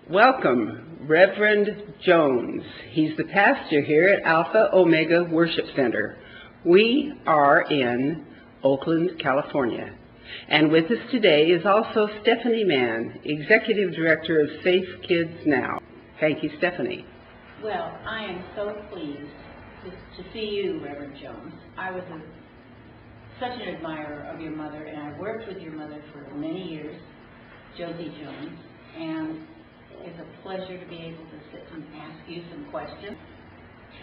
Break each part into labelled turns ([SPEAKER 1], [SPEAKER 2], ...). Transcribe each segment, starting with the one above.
[SPEAKER 1] Welcome, Reverend Jones. He's the pastor here at Alpha Omega Worship Center. We are in Oakland, California. And with us today is also Stephanie Mann, Executive Director of Safe Kids Now. Thank you, Stephanie.
[SPEAKER 2] Well, I am so pleased to see you, Reverend Jones. I was such an admirer of your mother, and I worked with your mother for many years, Josie Jones, and it's a pleasure to be able to sit and ask you some questions.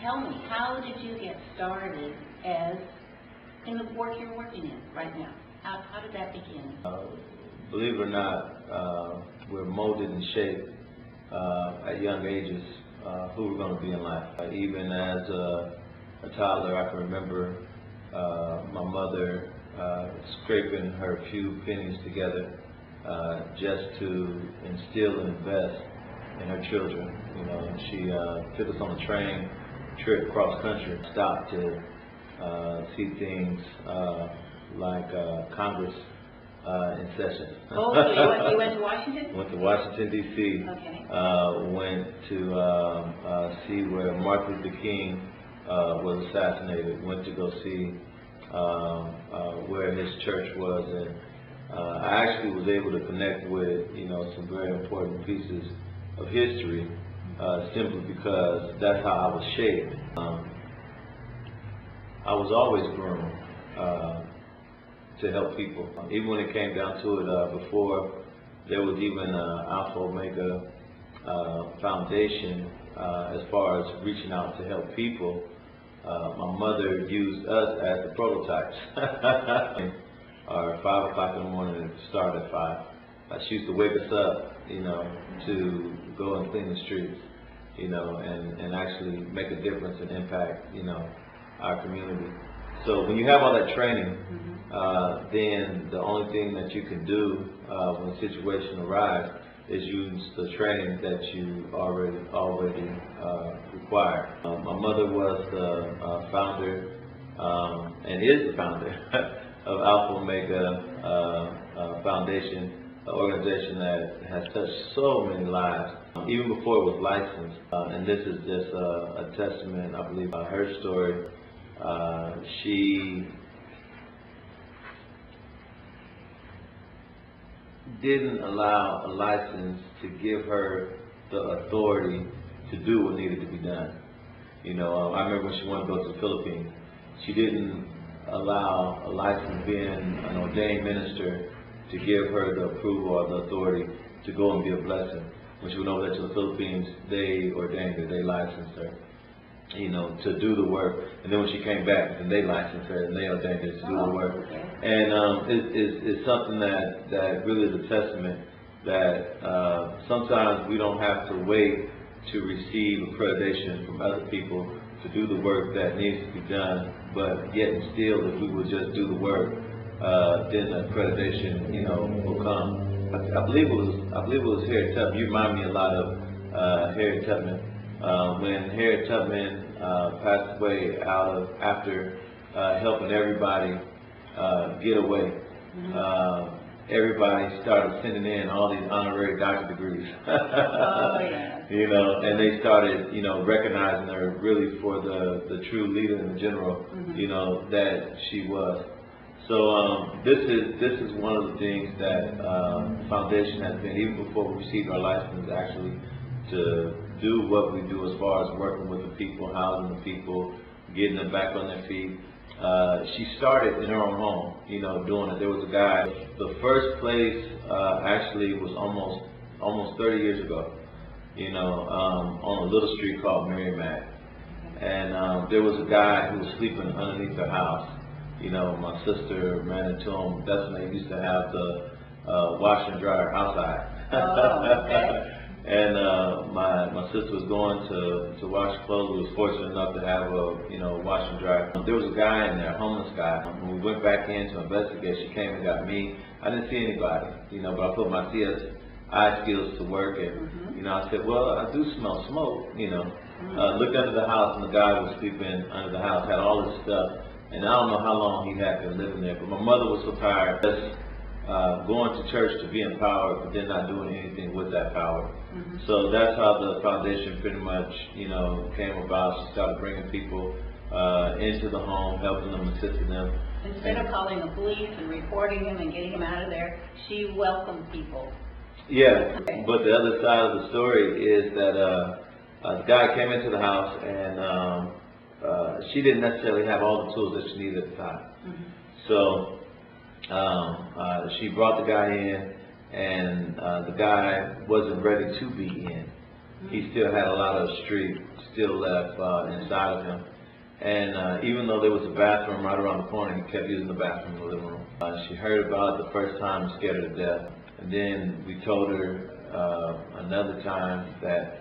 [SPEAKER 2] Tell me, how did you get started in the work you're working in right now? How did that begin?
[SPEAKER 3] Believe it or not, we're molded and shaped at young ages who we're going to be in life. Even as a toddler, I can remember my mother scraping her few pennies together just to instill and invest in her children. You know, and she took us on a train trip cross country, stopped to see things like Congress in session.
[SPEAKER 2] Oh, so you went to Washington?
[SPEAKER 3] Went to Washington, D.C.
[SPEAKER 2] Okay.
[SPEAKER 3] Went to see where Martin Luther King was assassinated. Went to go see where his church was, and I actually was able to connect with, you know, some very important pieces of history simply because that's how I was shaped. I was always groomed to help people. Even when it came down to it, before there was even Alpha Omega Foundation, as far as reaching out to help people, my mother used us as the prototypes. Or 5 o'clock in the morning and start at 5. She used to wake us up, you know, to go and clean the streets, you know, and actually make a difference and impact, you know, our community. So when you have all that training, then the only thing that you can do when a situation arrives is use the training that you already required. My mother was the founder and is the founder of Alpha Omega Foundation, an organization that has touched so many lives, even before it was licensed. And this is just a testament, I believe, her story. She didn't allow a license to give her the authority to do what needed to be done. You know, I remember when she wanted to go to the Philippines, she didn't allow a license, being an ordained minister, to give her the approval or the authority to go and be a blessing. When she went over there to the Philippines, they ordained her, they licensed her, you know, to do the work. And then when she came back, then they licensed her and they ordained her to do the work.
[SPEAKER 2] Okay.
[SPEAKER 3] And it's something that really is a testament that sometimes we don't have to wait to receive accreditation from other people to do the work that needs to be done, but yet and still, if we would just do the work, then accreditation, you know, will come. I believe it was Harriet Tubman. You remind me a lot of Harriet Tubman. When Harriet Tubman passed away after helping everybody get away, everybody started sending in all these honorary doctorate degrees.
[SPEAKER 2] Oh, yeah.
[SPEAKER 3] You know, and they started, you know, recognizing her really for the true leader and the general, you know, that she was. So this is one of the things that Foundation has been, even before we received our license, actually to do what we do as far as working with the people, housing the people, getting them back on their feet. She started in her own home, you know, doing it. There was a guy, the first place actually was almost 30 years ago, you know, on a little street called Merrimack. And there was a guy who was sleeping underneath her house. You know, my sister ran into him. That's when they used to have the washer and dryer outside.
[SPEAKER 2] Oh, okay.
[SPEAKER 3] And my sister was going to wash clothes. We was fortunate enough to have a, you know, wash and dryer. There was a guy in there, a homeless guy. When we went back in to investigate, she came and got me. I didn't see anybody, you know, but I put my CSI skills to work, and you know, I said, well, I do smell smoke, you know. Looked under the house, and the guy was sleeping under the house, had all this stuff, and I don't know how long he had been living there. But my mother was so tired, just going to church to be empowered, but then not doing anything with that power. So that's how the foundation pretty much, came about. She started bringing people into the home, helping them, assisting them.
[SPEAKER 2] Instead of calling the police and reporting them and getting them out of there, she welcomed people.
[SPEAKER 3] Yeah,
[SPEAKER 2] Okay.
[SPEAKER 3] but the other side of the story is that the guy came into the house and she didn't necessarily have all the tools that she needed at the time. So she brought the guy in, and the guy wasn't ready to be in. He still had a lot of street still left inside of him. And even though there was a bathroom right around the corner, he kept using the bathroom in the living room. She heard about it the first time and scared her to death. And then we told her another time that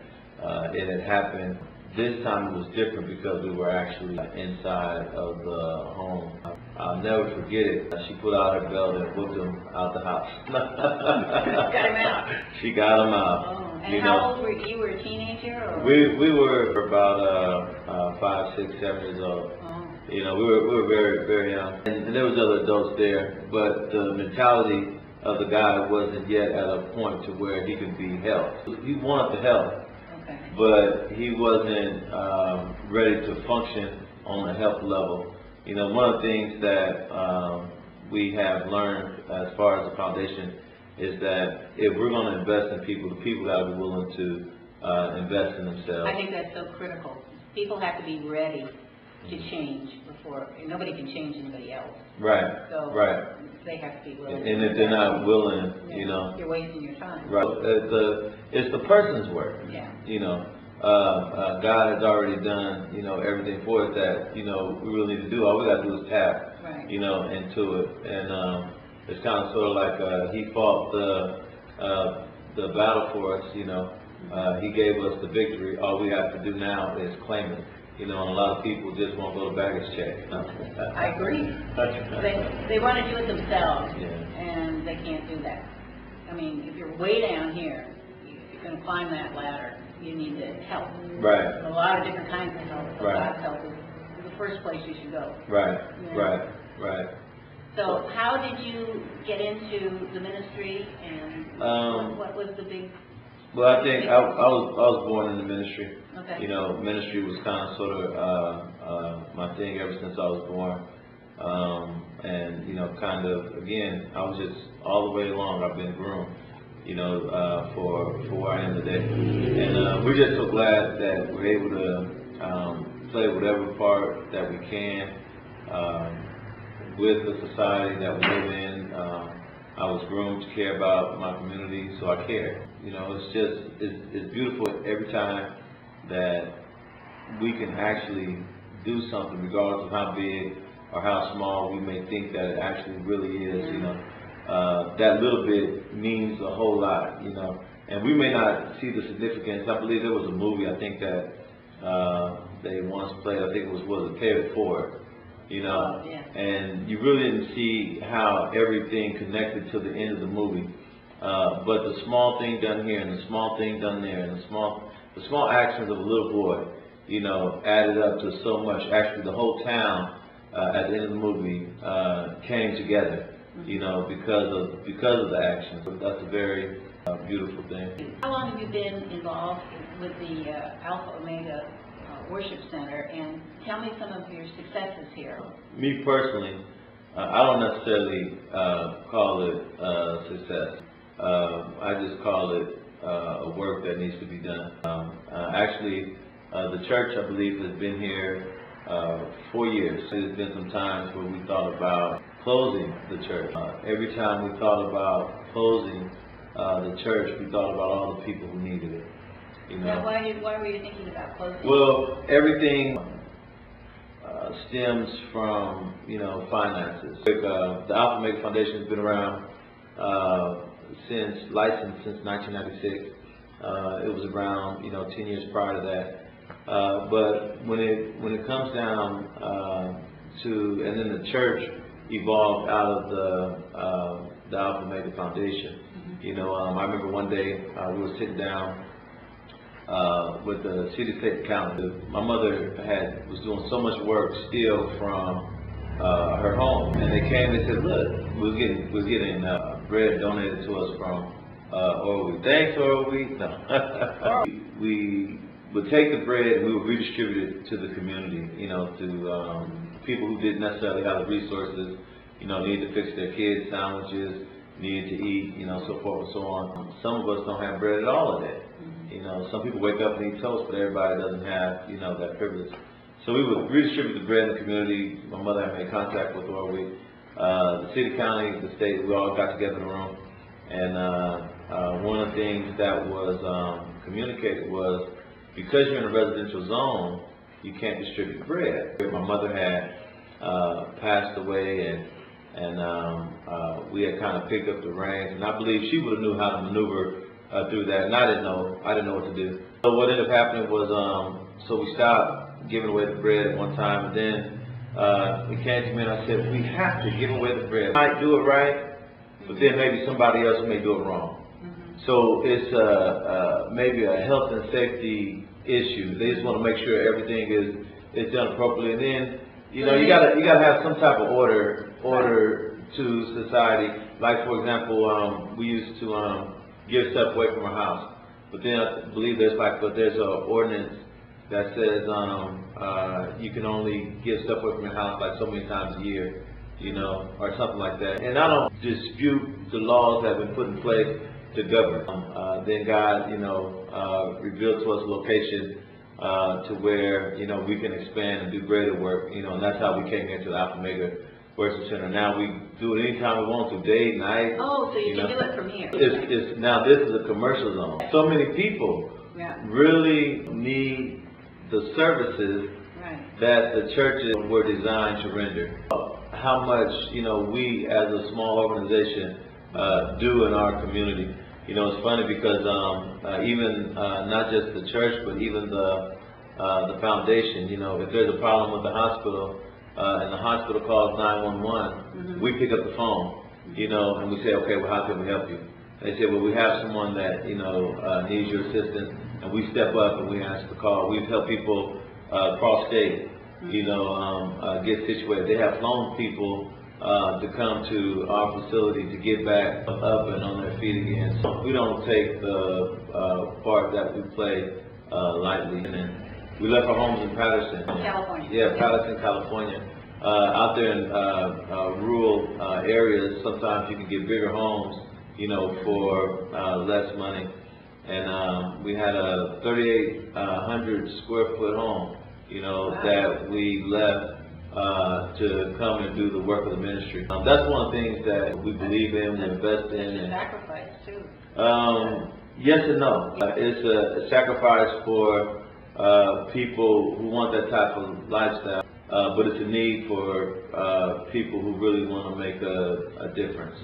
[SPEAKER 3] it had happened. This time it was different because we were actually inside of the home. I'll never forget it. She put out her belt and whooped him out the house.
[SPEAKER 2] Got him out.
[SPEAKER 3] She got him out.
[SPEAKER 2] Oh. And how old were you? You were a teenager? Or?
[SPEAKER 3] We were about 5, 6, 7 years old.
[SPEAKER 2] Oh.
[SPEAKER 3] We were very, very young. And there was other adults there, but the mentality of the guy wasn't yet at a point to where he could be helped. He wanted the help.
[SPEAKER 2] Okay.
[SPEAKER 3] But he wasn't ready to function on a health level. One of the things that we have learned as far as the foundation is that if we're going to invest in people, the people got to be willing to invest in themselves.
[SPEAKER 2] I think that's so critical. People have to be ready to change before, nobody can change anybody else.
[SPEAKER 3] Right,
[SPEAKER 2] So
[SPEAKER 3] right.
[SPEAKER 2] They have to be willing.
[SPEAKER 3] And if they're not willing,
[SPEAKER 2] you're wasting your time.
[SPEAKER 3] Right. It's the person's work.
[SPEAKER 2] Yeah.
[SPEAKER 3] God has already done, everything for us that, we really need to do. All we got to do is tap,
[SPEAKER 2] Right.
[SPEAKER 3] into it. And it's kind of sort of like he fought the battle for us, he gave us the victory. All we have to do now is claim it. And a lot of people just won't go to baggage check.
[SPEAKER 2] I agree. They want to do it themselves,
[SPEAKER 3] Yeah.
[SPEAKER 2] and they can't do that. I mean, if you're way down here, if you're going to climb that ladder, you need to help.
[SPEAKER 3] Right.
[SPEAKER 2] A lot of different kinds of help. So
[SPEAKER 3] Right.
[SPEAKER 2] God's help is the first place you should go.
[SPEAKER 3] Right,
[SPEAKER 2] Yeah.
[SPEAKER 3] right.
[SPEAKER 2] So how did you get into the ministry, and what was the big...
[SPEAKER 3] Well, I think I was born in the ministry.
[SPEAKER 2] Okay.
[SPEAKER 3] Ministry was kind of sort of my thing ever since I was born. And kind of, again, I was just all the way along. I've been groomed, for where I am today. And we're just so glad that we're able to play whatever part that we can with the society that we live in. I was groomed to care about my community, so I care. It's beautiful every time that we can actually do something, regardless of how big or how small we may think that it actually really is. That little bit means a whole lot. And we may not see the significance. I believe there was a movie, I think that they once played. I think it was Pay It Forward.
[SPEAKER 2] Yeah.
[SPEAKER 3] And you really didn't see how everything connected to the end of the movie. But the small thing done here and the small thing done there and the small actions of a little boy, added up to so much. Actually, the whole town at the end of the movie came together, because of the actions. So that's a very beautiful thing.
[SPEAKER 2] How long have you been involved with the Alpha Omega Worship Center, and tell me some of your successes here.
[SPEAKER 3] Me personally, I don't necessarily call it success. I just call it a work that needs to be done. Actually, the church, I believe, has been here 4 years. There's been some times where we thought about closing the church. Every time we thought about closing the church, we thought about all the people who needed it.
[SPEAKER 2] Now, why were you thinking about closing?
[SPEAKER 3] Well, everything stems from, finances. The Alpha Omega Foundation has been around licensed since 1996. It was around, 10 years prior to that. But when it comes down and then the church evolved out of the Alpha Omega Foundation. I remember one day we were sitting down with the city state accountant. My mother was doing so much work still from her home, and they came and said, "Look, we're getting bread donated to us from Oral Wheat. Thanks, Oral Wheat. No. We would take the bread and we would redistribute it to the community, you know, to people who didn't necessarily have the resources, you know, needed to fix their kids' sandwiches, needed to eat, you know, so forth and so on. Some of us don't have bread at all today. You know, some people wake up and eat toast, but everybody doesn't have, you know, that privilege. So we would redistribute the bread in the community. My mother had made contact with Oral Wheat. The city, county, the state, we all got together in a room. And one of the things that was communicated was, because you're in a residential zone, you can't distribute bread. My mother had passed away, and we had kind of picked up the reins, and I believe she would have knew how to maneuver through that, and I didn't know what to do. So what ended up happening was, so we stopped giving away the bread at one time, and then we came to me and I said, we have to give away the bread. We might do it right, but then maybe somebody else may do it wrong. So it's maybe a health and safety issue. They just want to make sure everything is done appropriately, and then you know you gotta have some type of order to society. Like for example, we used to give stuff away from our house, but then I believe there's an ordinance that says you can only give stuff away from your house like so many times a year, you know, or something like that. And I don't dispute the laws that have been put in place to govern. Then God, you know, revealed to us a location to where, you know, we can expand and do greater work, you know, and that's how we came here to the Alpha Omega Worship Center. Now we do it anytime we want to, day, night.
[SPEAKER 2] Oh, so you can
[SPEAKER 3] know.
[SPEAKER 2] do it from here.
[SPEAKER 3] Now this is a commercial zone. So many people really need the services that the churches were designed to render. How much, you know, we as a small organization do in our community. You know, it's funny because even not just the church, but even the foundation. You know, if there's a problem with the hospital and the hospital calls 911, we pick up the phone. You know, and we say, okay, well, how can we help you? They say, well, we have someone that, you know, needs your assistance, and we step up and we answer the call. We've helped people cross state, you know, get situated. They have flown people to come to our facility to get back up and on their feet again. So we don't take the part that we play lightly. And we left our homes in Patterson,
[SPEAKER 2] California.
[SPEAKER 3] Yeah, Patterson, California. Out there in rural areas, sometimes you can get bigger homes, you know, for less money. And we had a 3,800 square foot home, you know, that we left to come and do the work of the ministry. That's one of the things that we believe in, we invest in. And
[SPEAKER 2] sacrifice too.
[SPEAKER 3] Yes and no. It's a sacrifice for people who want that type of lifestyle, but it's a need for people who really want to make a difference.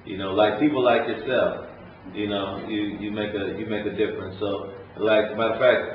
[SPEAKER 3] You know, like people like yourself. You know, you make a difference. So, like, matter of fact,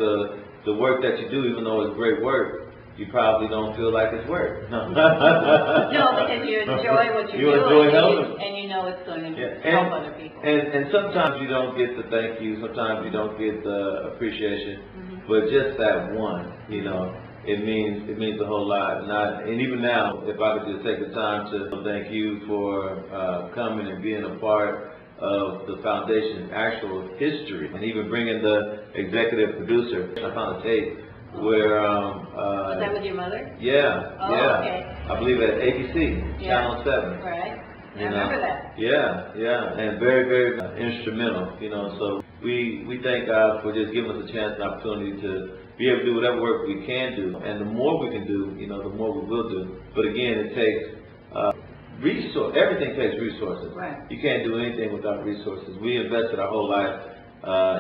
[SPEAKER 3] the work that you do, even though it's great work, you probably don't feel like it's work. No,
[SPEAKER 2] because you enjoy what you're doing, and you know it's going to help other people.
[SPEAKER 3] And sometimes you don't get the thank you, sometimes you don't get the appreciation, but just that one, you know, it means a whole lot. And even now, if I could just take the time to thank you for coming and being a part of the foundation's actual history, and even bringing the executive producer. I found a tape where
[SPEAKER 2] was that with your mother?
[SPEAKER 3] Yeah,
[SPEAKER 2] okay.
[SPEAKER 3] I believe at ABC, Channel 7.
[SPEAKER 2] Right. I remember that.
[SPEAKER 3] Yeah, and very, very instrumental. You know, so we thank God for just giving us a chance and opportunity to be able to do whatever work we can do, and the more we can do, you know, the more we will do. But again, it takes resource. Everything takes resources.
[SPEAKER 2] Right.
[SPEAKER 3] You can't do anything without resources. We invested our whole life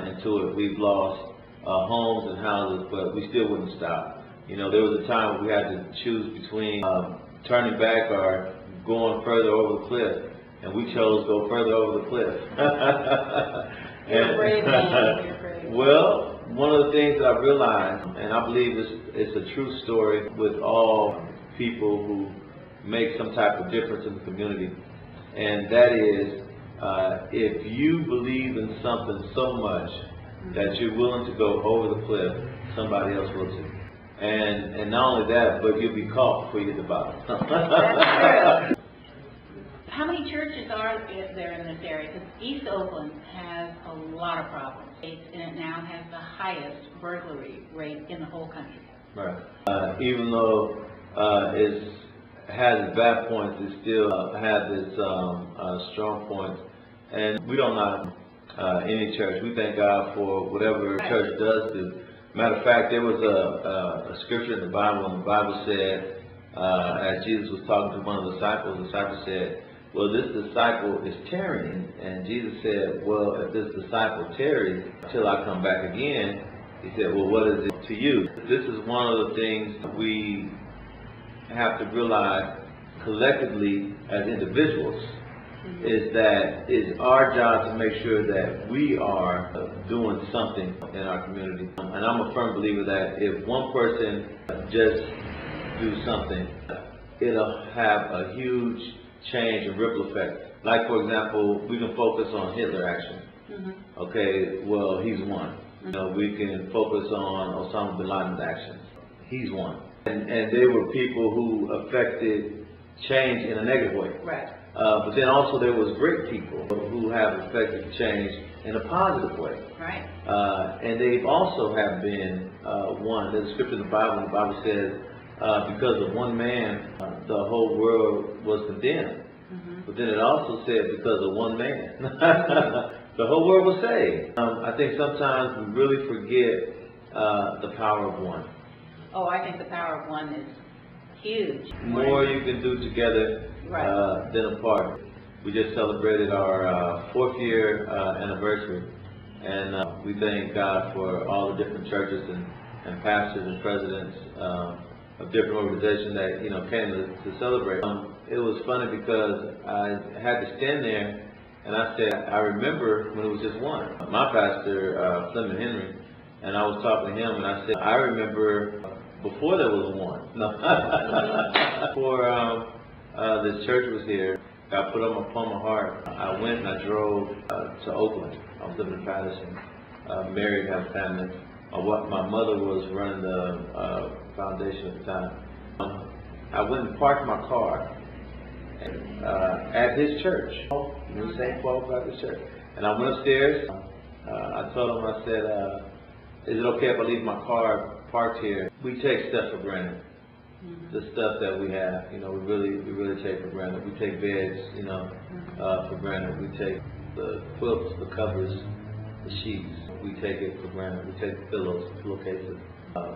[SPEAKER 3] into it. We've lost homes and houses, but we still wouldn't stop. You know, there was a time when we had to choose between turning back or going further over the cliff, and we chose to go further over the cliff.
[SPEAKER 2] You're a brave man. You're brave.
[SPEAKER 3] Well, one of the things that I realized, and I believe it's a true story with all people who make some type of difference in the community, and that is if you believe in something so much that you're willing to go over the cliff, somebody else will too. And not only that, but you'll be caught before you get to the bottom.
[SPEAKER 2] That's true. How many churches are there in this area? Because East Oakland has a lot of problems, and it now has the highest burglary rate in the whole country.
[SPEAKER 3] Right. Even though it has its bad points, it still has its strong points. And we don't knock any church. We thank God for whatever church does do. Matter of fact, there was a scripture in the Bible, and the Bible said, as Jesus was talking to one of the disciple said, well, this disciple is tarrying. And Jesus said, well, if this disciple tarries until I come back again, he said, well, what is it to you? This is one of the things we have to realize collectively as individuals, is that it's our job to make sure that we are doing something in our community. And I'm a firm believer that if one person just do something, it'll have a huge change and ripple effect. Like, for example, we can focus on Hitler action. Okay, well, he's one. You know, we can focus on Osama bin Laden's actions. He's one. And there were people who affected change in a negative way.
[SPEAKER 2] Right.
[SPEAKER 3] But then also there was great people who have affected change in a positive way.
[SPEAKER 2] Right.
[SPEAKER 3] And they also have been one. There's a scripture in the Bible says, because of one man, the whole world was condemned. But then it also said, because of one man, the whole world was saved. I think sometimes we really forget the power of one.
[SPEAKER 2] Oh, I think the power of one is huge.
[SPEAKER 3] More you can do together than apart. We just celebrated our 4th year anniversary, and we thank God for all the different churches and pastors and presidents of different organizations that came to celebrate. It was funny because I had to stand there and I said, I remember when it was just one. My pastor, Clement Henry, and I was talking to him and I said, I remember before there was one. No. Before this church was here, God put upon my heart. I went and I drove to Oakland. I was living in Patterson, married, had a family. My mother was running the foundation at the time. I went and parked my car at his church, in St. Paul Baptist Church. And I went upstairs. I told him, I said, is it okay if I leave my car parked here? We take stuff for granted. The stuff that we have, we really take for granted. We take beds, for granted. We take the quilts, the covers, the sheets. We take it for granted. We take pillows, pillowcases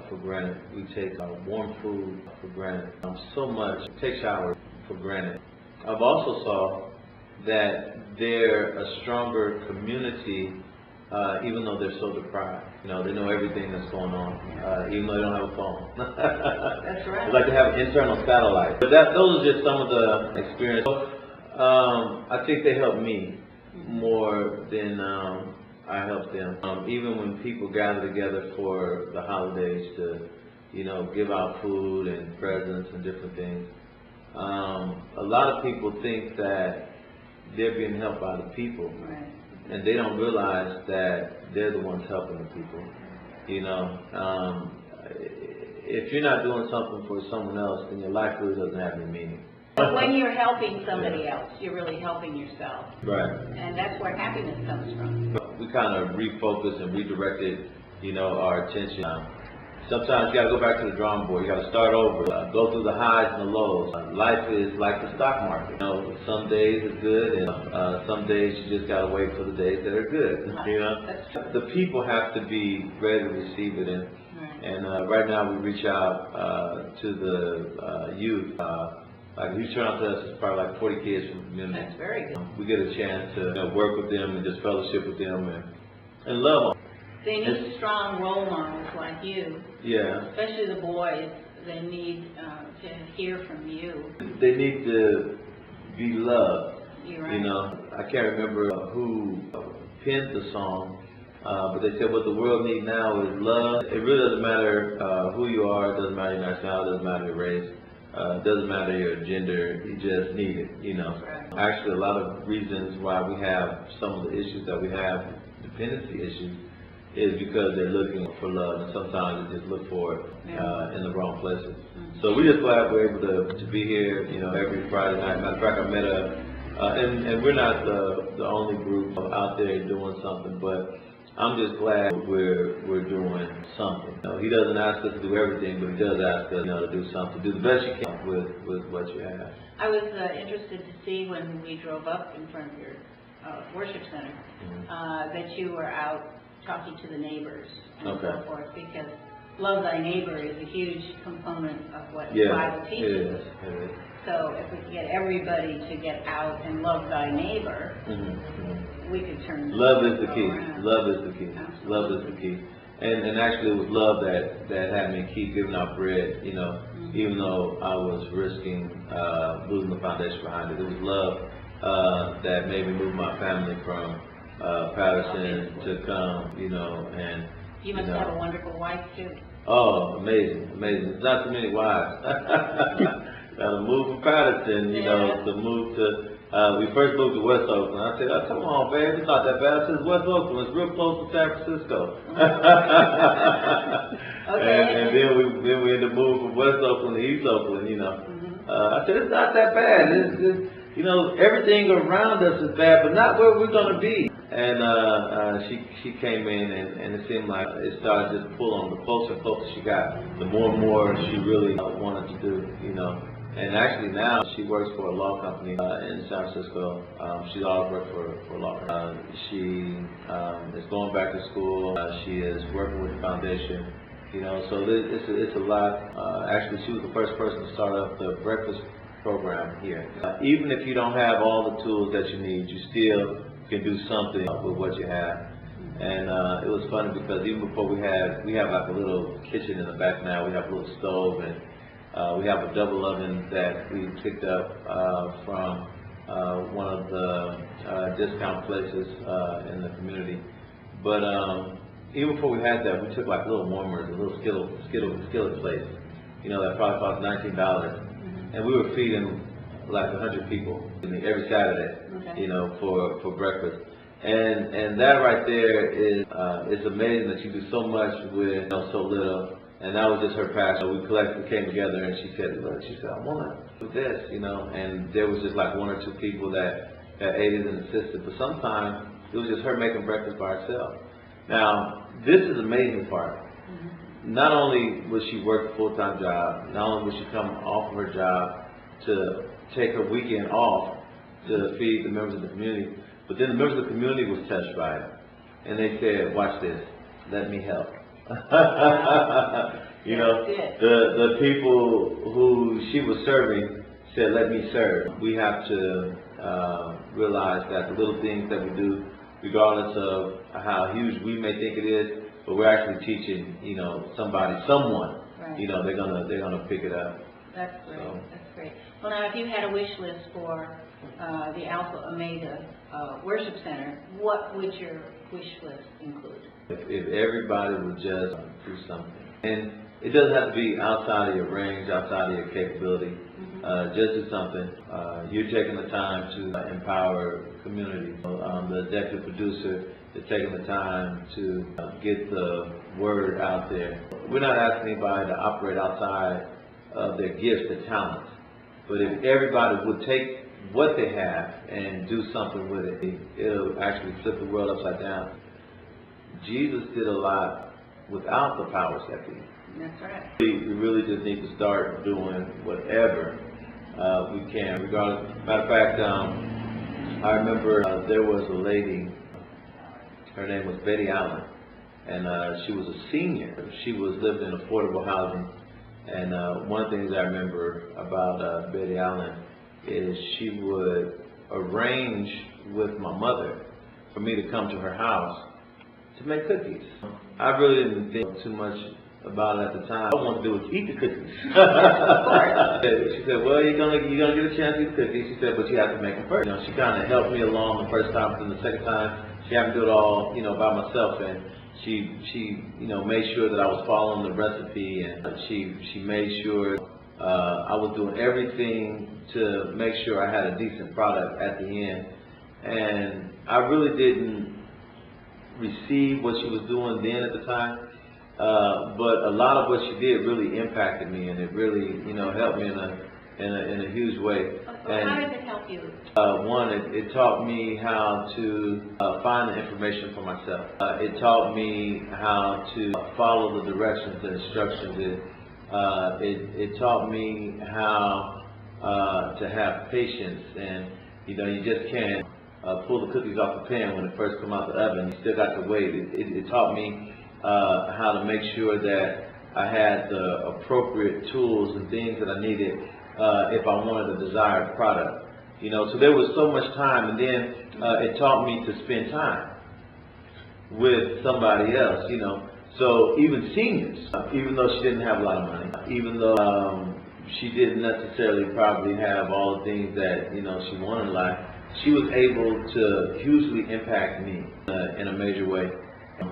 [SPEAKER 3] for granted. We take warm food for granted. So much. Take showers for granted. I've also saw that they're a stronger community, even though they're so deprived. They know everything that's going on, even though they don't have a phone.
[SPEAKER 2] That's right.
[SPEAKER 3] It's like they have an internal satellite. But those are just some of the experiences. I think they helped me more than I helped them. Even when people gather together for the holidays to, give out food and presents and different things. A lot of people think that they're being helped by the people.
[SPEAKER 2] Right.
[SPEAKER 3] And they don't realize that they're the ones helping the people. If you're not doing something for someone else, then your life really doesn't have any meaning.
[SPEAKER 2] But when you're helping somebody else, you're really helping yourself.
[SPEAKER 3] Right.
[SPEAKER 2] And that's where happiness comes from.
[SPEAKER 3] We kind of refocused and redirected, our attention. Sometimes you got to go back to the drawing board. You got to start over, go through the highs and the lows. Life is like the stock market. Some days are good, and some days you just got to wait for the days that are good.
[SPEAKER 2] That's true.
[SPEAKER 3] The people have to be ready to receive it, and right now we reach out to the youth. Like if you turn out to us, it's probably like 40 kids from the community.
[SPEAKER 2] That's very good.
[SPEAKER 3] We get a chance to work with them and just fellowship with them and love them.
[SPEAKER 2] They need strong role models like you.
[SPEAKER 3] Yeah.
[SPEAKER 2] Especially the boys. They need to hear from you.
[SPEAKER 3] They need to be loved.
[SPEAKER 2] You're right.
[SPEAKER 3] I can't remember who penned the song, but they said what the world needs now is love. It really doesn't matter who you are. It doesn't matter your nationality. It doesn't matter your race. It doesn't matter your gender. You just need it.
[SPEAKER 2] Right.
[SPEAKER 3] Actually, a lot of reasons why we have some of the issues that we have, dependency issues, is because they're looking for love, and sometimes they just look for it in the wrong places. So we're just glad we're able to be here, every Friday night. Matter of fact, I met And we're not the only group out there doing something, but I'm just glad we're doing something. You know, he doesn't ask us to do everything, but he does ask us, to do something. Do the best you can with what you have.
[SPEAKER 2] I was interested to see when we drove up in front of your worship center that you were out talking to the neighbors and so forth, because love thy neighbor is a huge component of what the Bible teaches.
[SPEAKER 3] It is.
[SPEAKER 2] So if we could get everybody to get out and love thy neighbor, we could turn
[SPEAKER 3] love is the key.
[SPEAKER 2] around.
[SPEAKER 3] Love is the key.
[SPEAKER 2] Absolutely.
[SPEAKER 3] Love is the key. And actually it was love that had me keep giving out bread, even though I was risking losing the foundation behind it. It was love that made me move my family from Patterson to come, and
[SPEAKER 2] You must have a wonderful wife too.
[SPEAKER 3] Oh, amazing. There's not too many wives. To move from Patterson, to move to, we first moved to West Oakland. I said, come on, babe, it's not that bad. I said, West Oakland, it's real close to San Francisco. And then we ended up moving from West Oakland to East Oakland, I said, it's not that bad. It's everything around us is bad, but not where we're going to be. And she came in, and it seemed like it started just to pull on. The closer and closer she got, the more and more she really wanted to do, And actually now she works for a law company in San Francisco. She's always worked for a law firm. She is going back to school. She is working with the foundation. So it's a lot. Actually, she was the first person to start up the breakfast program here. Even if you don't have all the tools that you need, you still can do something with what you have. And it was funny because even before we have like a little kitchen in the back now. We have a little stove, and we have a double oven that we picked up from one of the discount places in the community. But even before we had that, we took like little warmers, a little skillet plates, that probably cost $19. And we were feeding like 100 people every Saturday, for breakfast. And that right there is it's amazing that you do so much with so little. And that was just her passion. We collectively came together, and she said, I want to do this, And there was just like one or two people that aided and assisted. But sometimes it was just her making breakfast by herself. Now, this is the amazing part. Not only would she work a full-time job, not only would she come off of her job to take her weekend off to feed the members of the community, but then the members of the community was touched by it. And they said, watch this, let me help. The people who she was serving said, let me serve. We have to realize that the little things that we do, regardless of how huge we may think it is, but we're actually teaching, someone,
[SPEAKER 2] right.
[SPEAKER 3] They're gonna pick it up.
[SPEAKER 2] That's great. So. That's great. Well, now, if you had a wish list for the Alpha Omega Worship Center, what would your wish list include?
[SPEAKER 3] If everybody would just do something, and it doesn't have to be outside of your range, outside of your capability. Just do something. You're taking the time to empower community. The executive producer is taking the time to get the word out there. We're not asking anybody to operate outside of their gifts, their talents. But if everybody would take what they have and do something with it, it'll actually flip the world upside down. Jesus did a lot without the powers that be.
[SPEAKER 2] That's right.
[SPEAKER 3] We really just need to start doing whatever we can, regardless. Matter of fact, I remember there was a lady, her name was Betty Allen, and she was a senior. She was living in affordable housing, and one of the things I remember about Betty Allen is she would arrange with my mother for me to come to her house to make cookies. I really didn't think too much about it at the time. All I wanted to do was eat the cookies. She said, well, you're gonna get a chance to eat the cookies. She said, but you have to make them first. She kind of helped me along the first time, and the second time she had to do it all, by myself. And she made sure that I was following the recipe, and she made sure I was doing everything to make sure I had a decent product at the end. And I really didn't receive what she was doing then at the time. But a lot of what she did really impacted me, and it really, helped me in in a huge way.
[SPEAKER 2] And how does it help you?
[SPEAKER 3] One, it taught me how to find the information for myself. It taught me how to follow the directions and instructions. It taught me how to have patience, and you just can't pull the cookies off the pan when it first come out the oven. You still got to wait. It taught me how to make sure that I had the appropriate tools and things that I needed if I wanted a desired product. So there was so much time, and then it taught me to spend time with somebody else. So even seniors, even though she didn't have a lot of money, even though she didn't necessarily probably have all the things that she wanted in life, she was able to hugely impact me in a major way.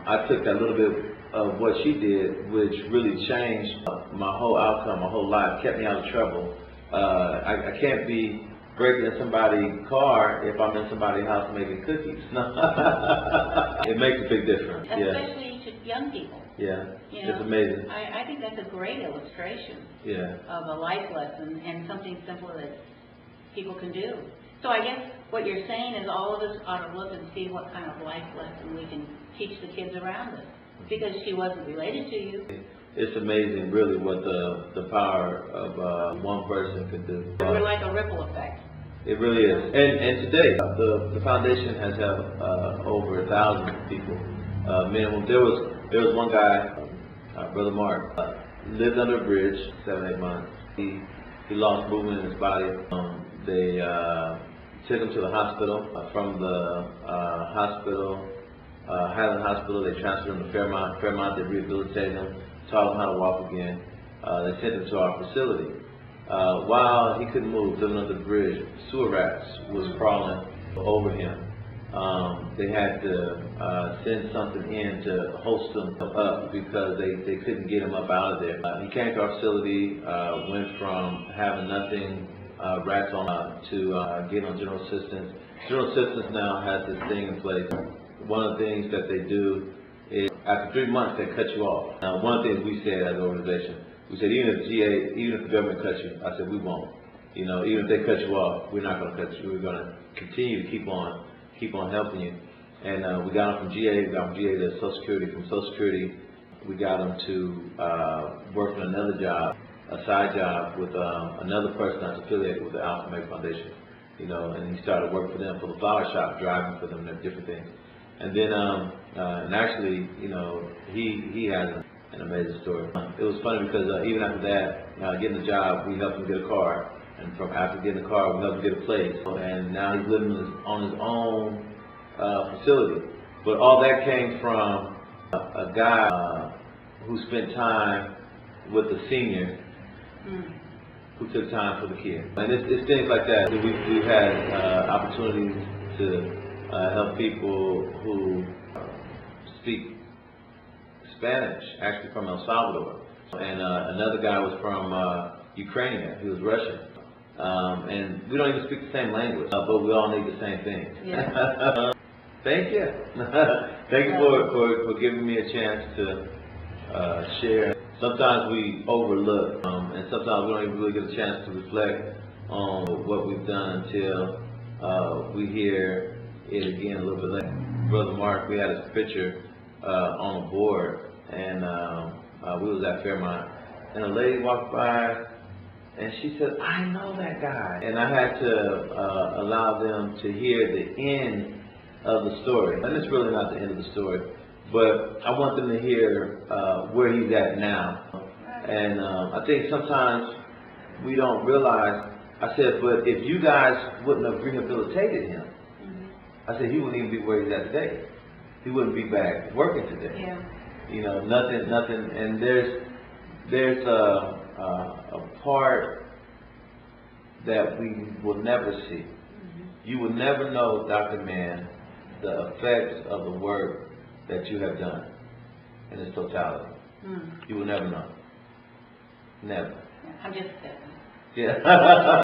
[SPEAKER 3] I took that little bit of what she did, which really changed my whole outcome, my whole life, kept me out of trouble. I can't be breaking in somebody's car if I'm in somebody's house making cookies. It makes a big difference.
[SPEAKER 2] Especially to young people.
[SPEAKER 3] Yeah, it's amazing.
[SPEAKER 2] I think that's a great illustration of a life lesson and something simple that people can do. So I guess what you're saying is all of us ought to look and see what kind of life lesson we can teach the kids around us. Because she wasn't related to you.
[SPEAKER 3] It's amazing, really, what the power of one person could do.
[SPEAKER 2] We're like a ripple effect.
[SPEAKER 3] It really is. And today, the foundation has helped over 1,000 people. Minimum. There was one guy, Brother Mark, lived under a bridge 7-8 months. He lost movement in his body. They took him to the hospital. From the hospital, Highland Hospital, they transferred him to Fairmont. Fairmont, they rehabilitated him, taught him how to walk again. They sent him to our facility. While he couldn't move, living under the bridge, sewer rats was crawling over him. They had to send something in to host him up because they couldn't get him up out of there. He came to our facility, went from having nothing, rats on, to getting on general assistance. General assistance now has this thing in place. One of the things that they do is after 3 months they cut you off. Now, one of the things we said as an organization, we said even if the government cuts you, I said we won't. Even if they cut you off, we're not going to cut you. We're going to continue to keep on helping you. And we got them from GA, to Social Security. From Social Security, we got them to work on another job, a side job with another person that's affiliated with the Alpha Omega Foundation. And he started working for them for the flower shop, driving for them and different things. And then, and actually, he has an amazing story. It was funny because even after that, getting the job, we helped him get a car. And from after getting the car, we helped him get a place. And now he's living on his own facility. But all that came from a guy who spent time with the senior who took time for the kid. And it's things like that. We've had opportunities to help people who speak Spanish, actually from El Salvador. And another guy was from Ukraine. He was Russian. And we don't even speak the same language, but we all need the same thing. Yeah. Thank you. Thank you for giving me a chance to share. Sometimes we overlook, and sometimes we don't even really get a chance to reflect on what we've done until we hear it again a little bit later. Brother Mark, we had his picture on a board, and we was at Fairmont, and a lady walked by, and she said, "I know that guy." And I had to allow them to hear the end of the story. And it's really not the end of the story, but I want them to hear where he's at now. And I think sometimes we don't realize, I said, but if you guys wouldn't have rehabilitated him, I said, he wouldn't even be where he's at today. He wouldn't be back working today. Yeah. Nothing. And there's a part that we will never see. You will never know, Dr. Mann, the effects of the work that you have done in its totality. You will never know. Never.
[SPEAKER 2] I'm just kidding.
[SPEAKER 3] Yeah.